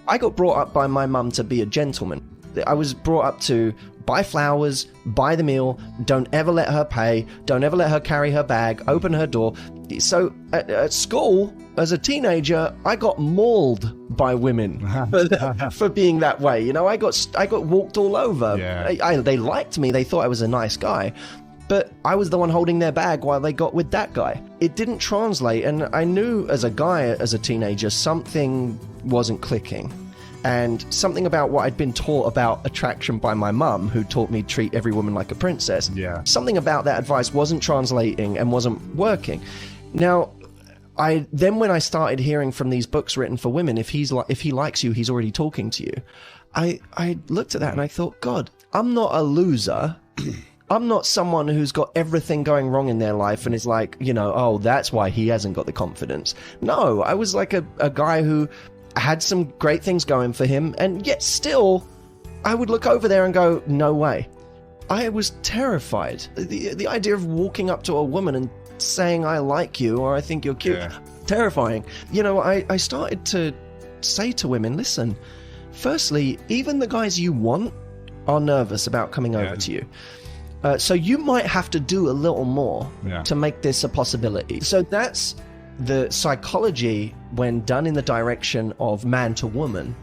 I got brought up by my mum to be a gentleman. I was brought up to buy flowers, buy the meal, don't ever let her pay, don't ever let her carry her bag, open her door. So at school, as a teenager, I got mauled by women for being that way. You know, I got walked all over. Yeah. They liked me. They thought I was a nice guy. But I was the one holding their bag while they got with that guy. It didn't translate. And I knew as a guy, as a teenager, something wasn't clicking. And something about what I'd been taught about attraction by my mum, who taught me to treat every woman like a princess. Yeah. Something about that advice wasn't translating and wasn't working. Now, when I started hearing from these books written for women, if he likes you, he's already talking to you. I looked at that and I thought, God, I'm not a loser. I'm not someone who's got everything going wrong in their life and is like, you know, oh, that's why he hasn't got the confidence. No, I was like a guy who had some great things going for him, and yet still I would look over there and go, no way. I was terrified. The idea of walking up to a woman and saying I like you or I think you're cute, terrifying. You know, I started to say to women, listen, firstly, even the guys you want are nervous about coming over to you. So you might have to do a little more to make this a possibility. So that's the psychology, when done in the direction of man to woman,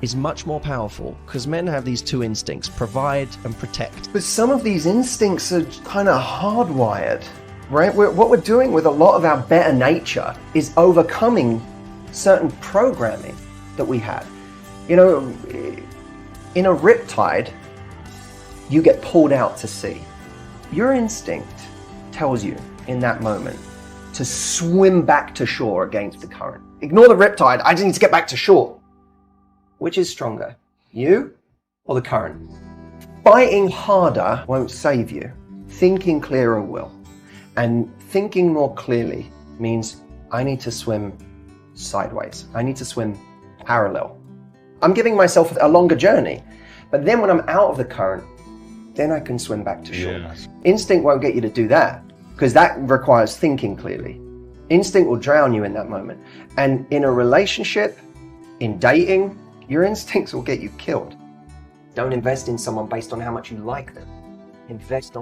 is much more powerful, because men have these two instincts, provide and protect. But some of these instincts are kind of hardwired, right? What we're doing with a lot of our better nature is overcoming certain programming that we had. You know, in a riptide, you get pulled out to sea. Your instinct tells you in that moment to swim back to shore against the current. Ignore the riptide. I just need to get back to shore. Which is stronger, you or the current? Fighting harder won't save you. Thinking clearer will. And thinking more clearly means I need to swim sideways. I need to swim parallel. I'm giving myself a longer journey. But then when I'm out of the current, then I can swim back to shore. Yes. Instinct won't get you to do that, because that requires thinking clearly. Instinct will drown you in that moment. And in a relationship, in dating, your instincts will get you killed. Don't invest in someone based on how much you like them. Invest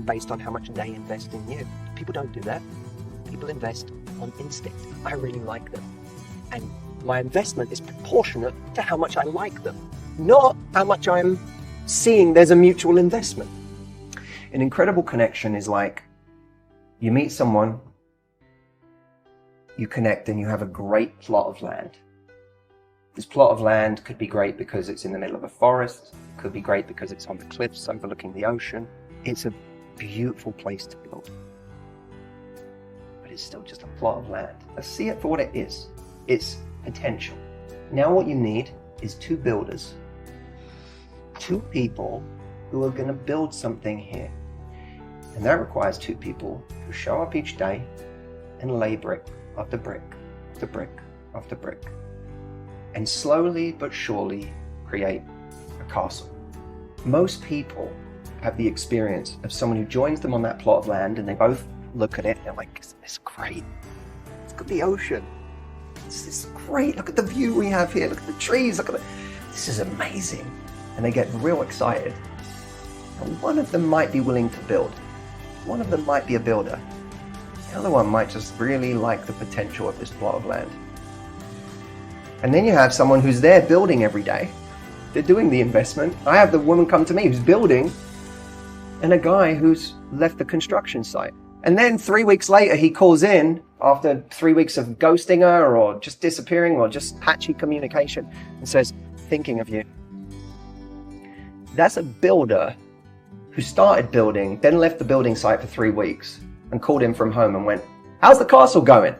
based on how much they invest in you. People don't do that. People invest on instinct. I really like them. And my investment is proportionate to how much I like them, not how much I'm seeing there's a mutual investment. An incredible connection is like, you meet someone, you connect, and you have a great plot of land. This plot of land could be great because it's in the middle of a forest, could be great because it's on the cliffs overlooking the ocean. It's a beautiful place to build. But it's still just a plot of land. Let's see it for what it is. It's potential. Now what you need is two builders, two people who are going to build something here. And that requires two people who show up each day and lay brick after brick after brick after brick, and slowly but surely create a castle. Most people have the experience of someone who joins them on that plot of land, and they both look at it and they're like, it's great. Look at the ocean. This is great. Look at the view we have here. Look at the trees. This is amazing. And they get real excited. And one of them might be willing to build. One of them might be a builder. The other one might just really like the potential of this plot of land. And then you have someone who's there building every day. They're doing the investment. I have the woman come to me who's building, and a guy who's left the construction site. And then 3 weeks later, he calls in after 3 weeks of ghosting her or just disappearing or just patchy communication and says, thinking of you. That's a builder who started building, then left the building site for 3 weeks and called him from home and went, how's the castle going?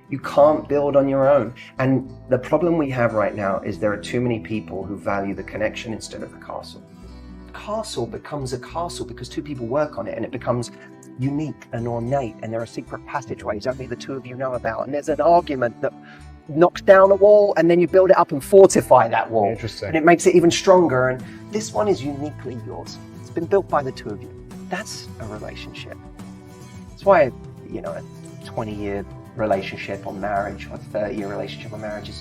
You can't build on your own. And the problem we have right now is there are too many people who value the connection instead of the castle. Castle becomes a castle because two people work on it, and it becomes unique and ornate, and there are secret passageways only the two of you know about, and there's an argument that knocks down a wall and then you build it up and fortify that wall. Interesting. And it makes it even stronger, and this one is uniquely yours. It's been built by the two of you. That's a relationship. That's why, you know, a 20-year relationship or marriage or a 30-year relationship or marriage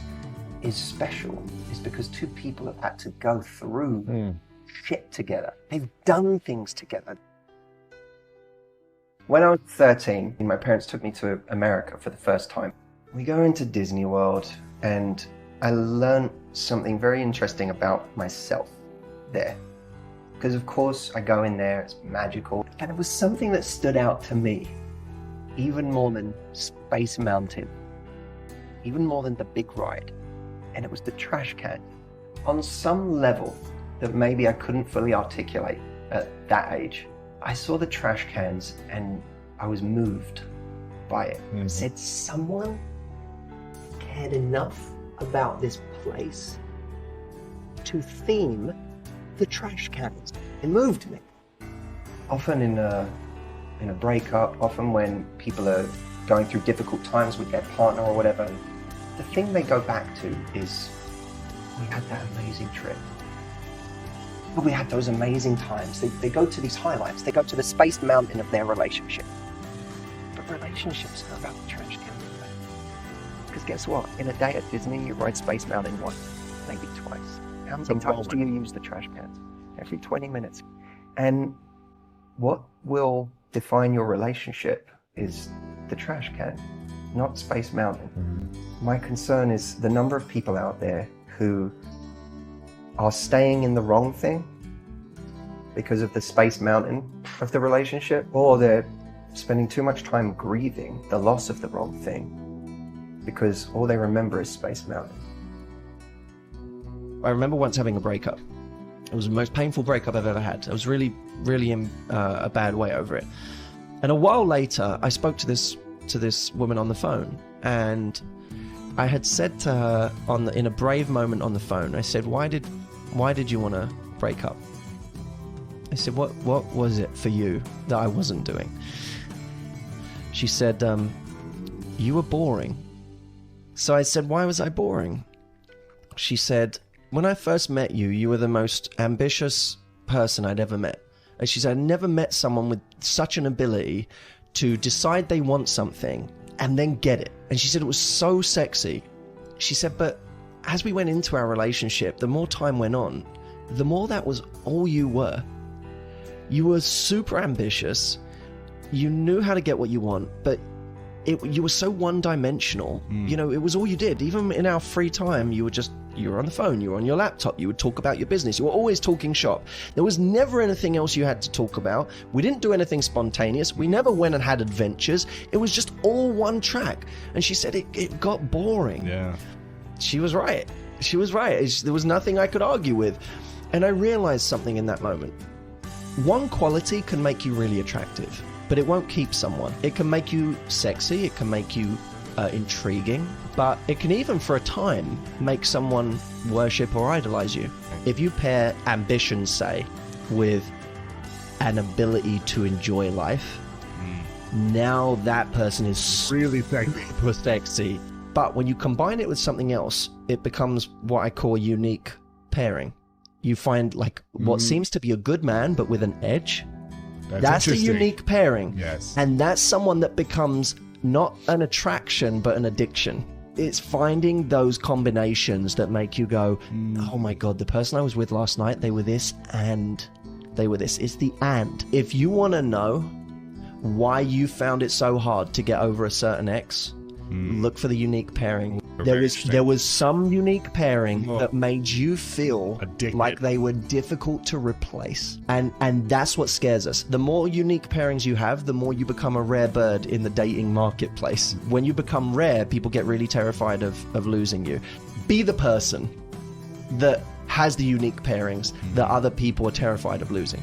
is special is because two people have had to go through shit together. They've done things together. When I was 13, my parents took me to America for the first time. We go into Disney World and I learned something very interesting about myself there. Because of course I go in there, it's magical. And it was something that stood out to me, even more than Space Mountain, even more than the big ride. And it was the trash can. On some level that maybe I couldn't fully articulate at that age, I saw the trash cans and I was moved by it. I said, someone cared enough about this place to theme the trash cans. It moved me. Often in a breakup, often when people are going through difficult times with their partner or whatever, the thing they go back to is, we had that amazing trip. We had those amazing times. They go to these highlights. They go to the Space Mountain of their relationship. But relationships are about the trash can. Because guess what? In a day at Disney, you ride Space Mountain once, maybe twice. How many times do you use the trash cans? Every 20 minutes. And what will define your relationship is the trash can, not Space Mountain. My concern is the number of people out there who are staying in the wrong thing because of the Space Mountain of the relationship, or they're spending too much time grieving the loss of the wrong thing because all they remember is Space Mountain. I remember once having a breakup. It was the most painful breakup I've ever had. I was really, really in a bad way over it. And a while later, I spoke to this woman on the phone, and I had said to her in a brave moment on the phone, I said, why did you want to break up? I said, what was it for you that I wasn't doing? She said, you were boring. So I said, why was I boring? She said, when I first met you, you were the most ambitious person I'd ever met. And she said, I'd never met someone with such an ability to decide they want something and then get it. And she said it was so sexy. She said, but as we went into our relationship, the more time went on, the more that was all you were. You were super ambitious. You knew how to get what you want, but you were so one-dimensional. You know, it was all you did. Even in our free time, you were on the phone, you were on your laptop, you would talk about your business, you were always talking shop. There was never anything else you had to talk about. We didn't do anything spontaneous. We never went and had adventures. It was just all one track. And she said it got boring. Yeah. She was right. She was right. There was nothing I could argue with. And I realized something in that moment. One quality can make you really attractive, but it won't keep someone. It can make you sexy, it can make you intriguing, but it can even for a time make someone worship or idolize you. If you pair ambition, say, with an ability to enjoy life, now that person is really sexy. But when you combine it with something else, it becomes what I call a unique pairing. You find like what seems to be a good man, but with an edge. That's a unique pairing. Yes. And that's someone that becomes not an attraction, but an addiction. It's finding those combinations that make you go, oh my God, the person I was with last night, they were this and they were this. It's the and. If you want to know why you found it so hard to get over a certain ex, look for the unique pairing. There was some unique pairing that made you feel addicted, like they were difficult to replace. And that's what scares us. The more unique pairings you have, the more you become a rare bird in the dating marketplace. When you become rare, people get really terrified of losing you. Be the person that has the unique pairings that other people are terrified of losing.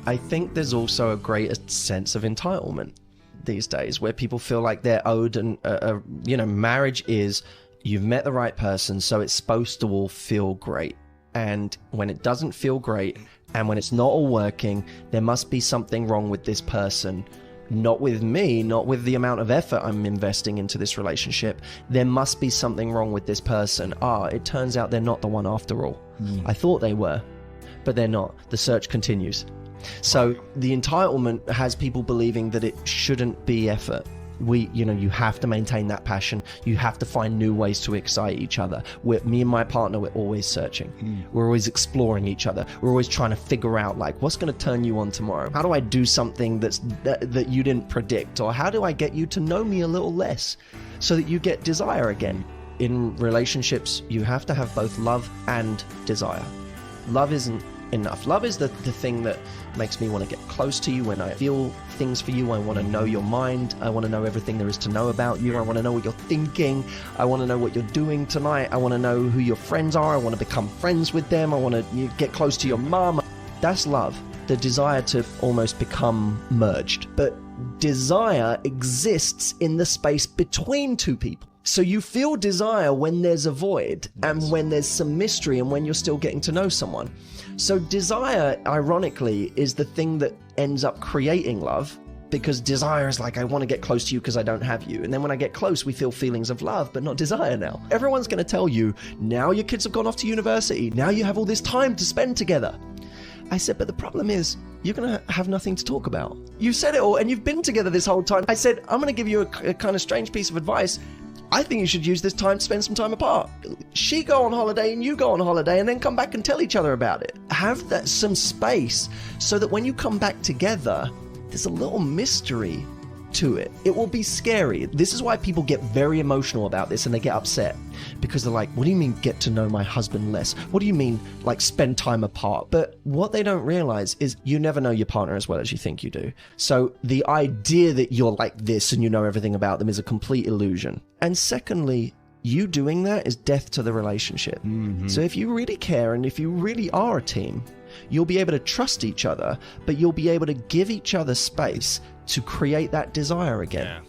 I think there's also a greater sense of entitlement these days, where people feel like they're owed marriage is, you've met the right person, so it's supposed to all feel great. And when it doesn't feel great, and when it's not all working, there must be something wrong with this person. Not with me, not with the amount of effort I'm investing into this relationship. There must be something wrong with this person. It turns out they're not the one after all. I thought they were, but they're not. The search continues. So the entitlement has people believing that it shouldn't be effort, you have to maintain that passion. You have to find new ways to excite each other. Me and my partner, we're always searching. We're always exploring each other. We're always trying to figure out, like, what's going to turn you on tomorrow? How do I do something that you didn't predict? Or how do I get you to know me a little less so that you get desire again? In relationships, you have to have both love and desire. Love isn't enough. Love is the thing that makes me want to get close to you. When I feel things for you, I want to know your mind. I want to know everything there is to know about you. I want to know what you're thinking. I want to know what you're doing tonight. I want to know who your friends are. I want to become friends with them. I want to get close to your mom. That's love. The desire to almost become merged. But desire exists in the space between two people. So you feel desire when there's a void and when there's some mystery and when you're still getting to know someone. So desire, ironically, is the thing that ends up creating love, because desire is like, I want to get close to you because I don't have you. And then when I get close, we feel feelings of love, but not desire now. Everyone's going to tell you, now your kids have gone off to university. Now you have all this time to spend together. I said, but the problem is, you're going to have nothing to talk about. You said it all and you've been together this whole time. I said, I'm going to give you a kind of strange piece of advice. I think you should use this time to spend some time apart. She go on holiday and you go on holiday and then come back and tell each other about it. Have that some space so that when you come back together, there's a little mystery to it. It will be scary. This is why people get very emotional about this and they get upset, because they're like, what do you mean get to know my husband less? What do you mean like spend time apart? But what they don't realize is you never know your partner as well as you think you do. So the idea that you're like this and you know everything about them is a complete illusion. And secondly, you doing that is death to the relationship. So if you really care and if you really are a team, you'll be able to trust each other, but you'll be able to give each other space to create that desire again.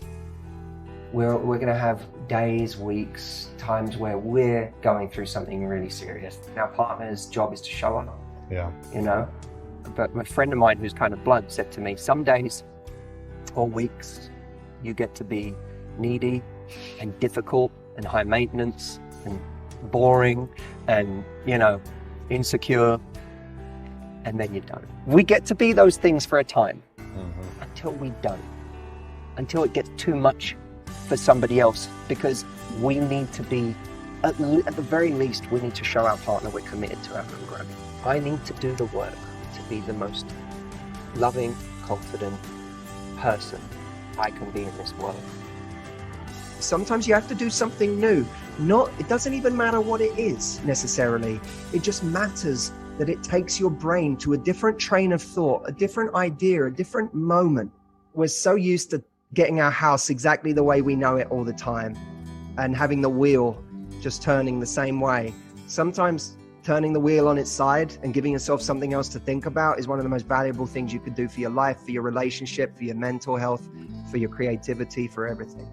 We're going to have days, weeks, times where we're going through something really serious. Our partner's job is to show up. You know? But a friend of mine who's kind of blunt said to me, some days or weeks you get to be needy and difficult and high maintenance and boring and, insecure, and then you don't. We get to be those things for a time until we don't, until it gets too much for somebody else, because we need to be, at the very least, we need to show our partner we're committed to our own growth. I need to do the work to be the most loving, confident person I can be in this world. Sometimes you have to do something new. It doesn't even matter what it is necessarily. It just matters that it takes your brain to a different train of thought, a different idea, a different moment. We're so used to getting our house exactly the way we know it all the time and having the wheel just turning the same way. Sometimes turning the wheel on its side and giving yourself something else to think about is one of the most valuable things you could do for your life, for your relationship, for your mental health, for your creativity, for everything.